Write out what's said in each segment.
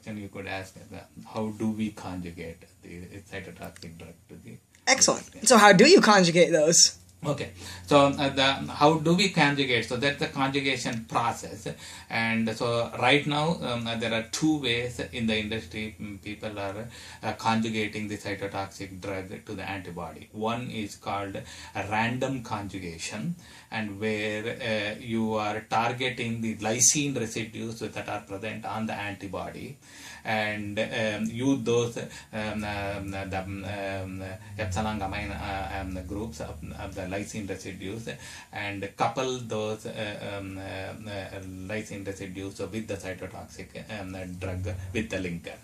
question you could ask is, how do we conjugate the cytotoxic drug to the... Excellent. So how do you conjugate those? Okay, so how do we conjugate? So that's the conjugation process, and so right now there are two ways in the industry people are conjugating the cytotoxic drug to the antibody. One is called a random conjugation, and where you are targeting the lysine residues that are present on the antibody, and use those epsilon gamma groups of the lysine residues, and couple those lysine residues with the cytotoxic drug with the linker.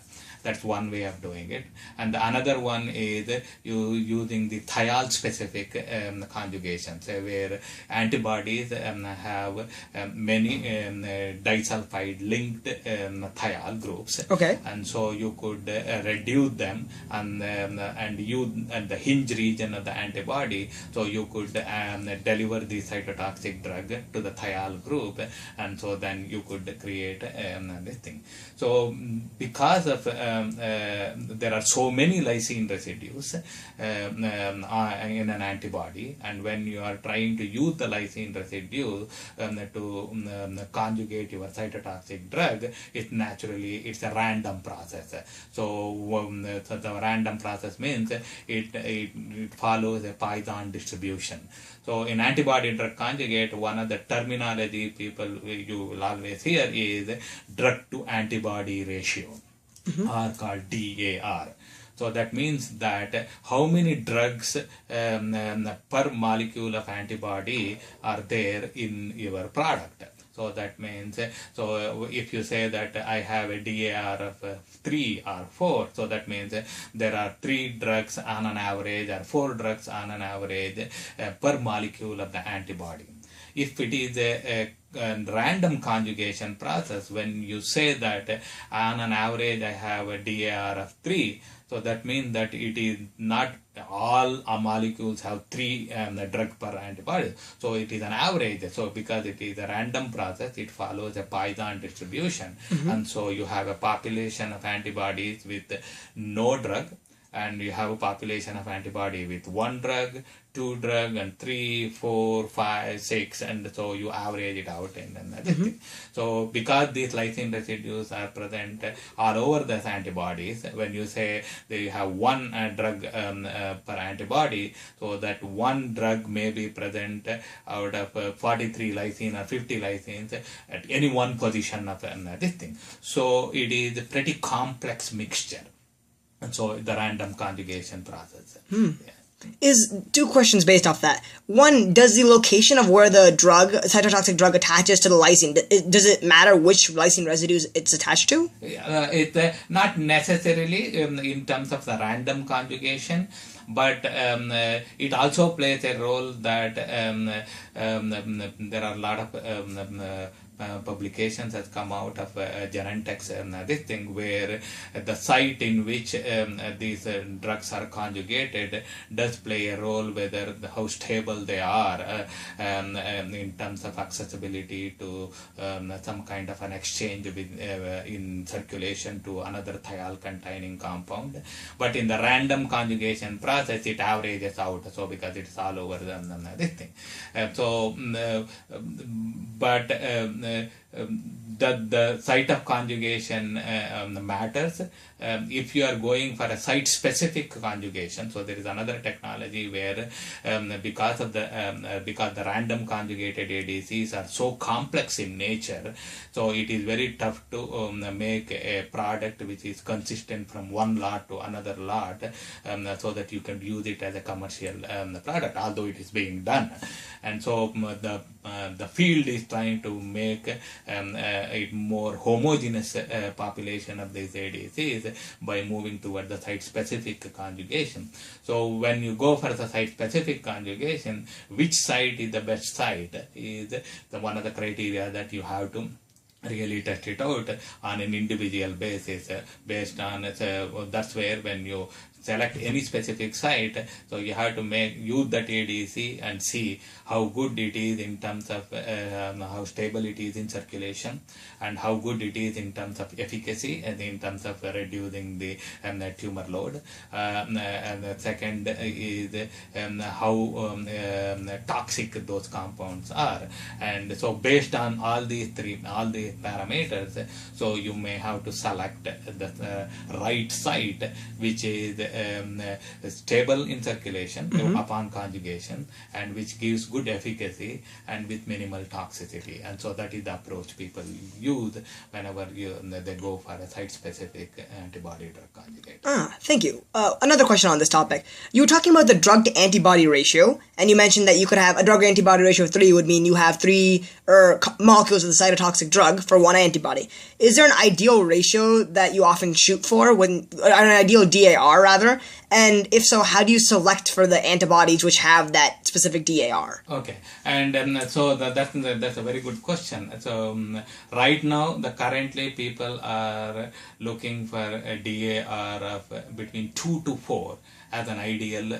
That's one way of doing it. And the another one is you using the thiol specific conjugations, where antibodies have many disulfide linked thiol groups. Okay. And so you could reduce them and use the hinge region of the antibody, so you could deliver the cytotoxic drug to the thiol group, and so then you could create this thing. So because of there are so many lysine residues in an antibody, and when you are trying to use the lysine residue to conjugate your cytotoxic drug, it's a random process. So the random process means it follows a Poisson distribution. So in antibody-drug conjugate, one of the terminology people you will always hear is drug-to-antibody ratio, or called DAR. So that means that how many drugs per molecule of antibody are there in your product. So that means, so if you say that I have a DAR of 3 or 4, so that means there are 3 drugs on an average or 4 drugs on an average per molecule of the antibody. If it is a random conjugation process, when you say that on an average I have a DAR of 3, so that means that it is not all molecules have 3 drug per antibody. So it is an average. So because it is a random process, it follows a Poisson distribution. And so you have a population of antibodies with no drug, and you have a population of antibody with 1 drug, 2 drug, and 3, 4, 5, 6, and so you average it out and then that is it. So because these lysine residues are present all over the antibodies, when you say that you have 1 drug per antibody, so that 1 drug may be present out of 43 lysine or 50 lysines at any one position of this thing. So it is a pretty complex mixture. And so the random conjugation process. Is 2 questions based off that. One, does the location of where the cytotoxic drug attaches to the lysine, does it matter which lysine residues it's attached to? It's not necessarily in terms of the random conjugation, but it also plays a role that there are a lot of publications has come out of Genentech's this thing, where the site in which these drugs are conjugated does play a role, whether how stable they are in terms of accessibility to some kind of an exchange with, in circulation to another thiol containing compound. But in the random conjugation process, it averages out, so because it's all over this thing. But the site of conjugation matters. If you are going for a site-specific conjugation, so there is another technology where because the random conjugated ADCs are so complex in nature, so it is very tough to make a product which is consistent from one lot to another lot, so that you can use it as a commercial product, although it is being done. And so the field is trying to make a more homogeneous population of these ADCs by moving toward the site-specific conjugation. So when you go for the site-specific conjugation, which site is the best site is one of the criteria that you have to really test it out on an individual basis, based on that's where when you select any specific site. So you have to use that ADC and see how good it is in terms of how stable it is in circulation, and how good it is in terms of efficacy and in terms of reducing the tumor load. And the second is how toxic those compounds are. And so based on all these parameters, so you may have to select the right site which is stable in circulation upon conjugation, and which gives good efficacy and with minimal toxicity. And so that is the approach people use whenever they go for a site-specific antibody-drug conjugate. Thank you. Another question on this topic. You were talking about the drug-to-antibody ratio, and you mentioned that you could have a drug-to-antibody ratio of 3 would mean you have 3 molecules of the cytotoxic drug for one antibody. Is there an ideal ratio that you often shoot for, an ideal DAR rather? And if so, how do you select for the antibodies which have that specific DAR? Okay, and so that's a very good question. So right now, currently people are looking for a DAR of between 2 to 4 as an ideal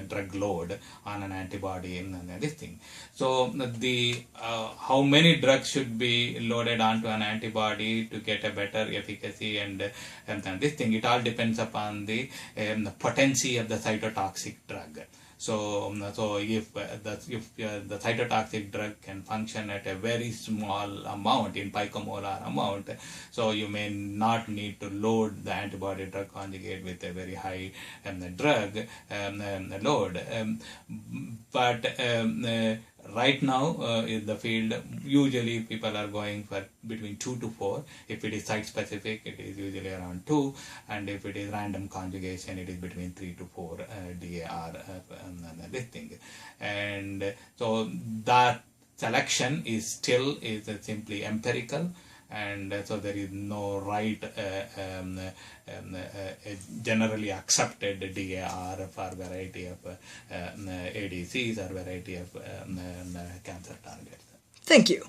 drug load on an antibody and this thing. So the how many drugs should be loaded onto an antibody to get a better efficacy and this thing, it all depends upon the potency of the cytotoxic drug. So if the cytotoxic drug can function at a very small amount, in picomolar amount, so you may not need to load the antibody drug conjugate with a very high drug load. But right now in the field, usually people are going for between 2 to 4. If it is site specific, it is usually around 2, and if it is random conjugation, it is between 3 to 4 DAR this thing. And so that selection is still simply empirical, and so there is no right generally accepted DAR for variety of ADCs or variety of cancer targets. Thank you.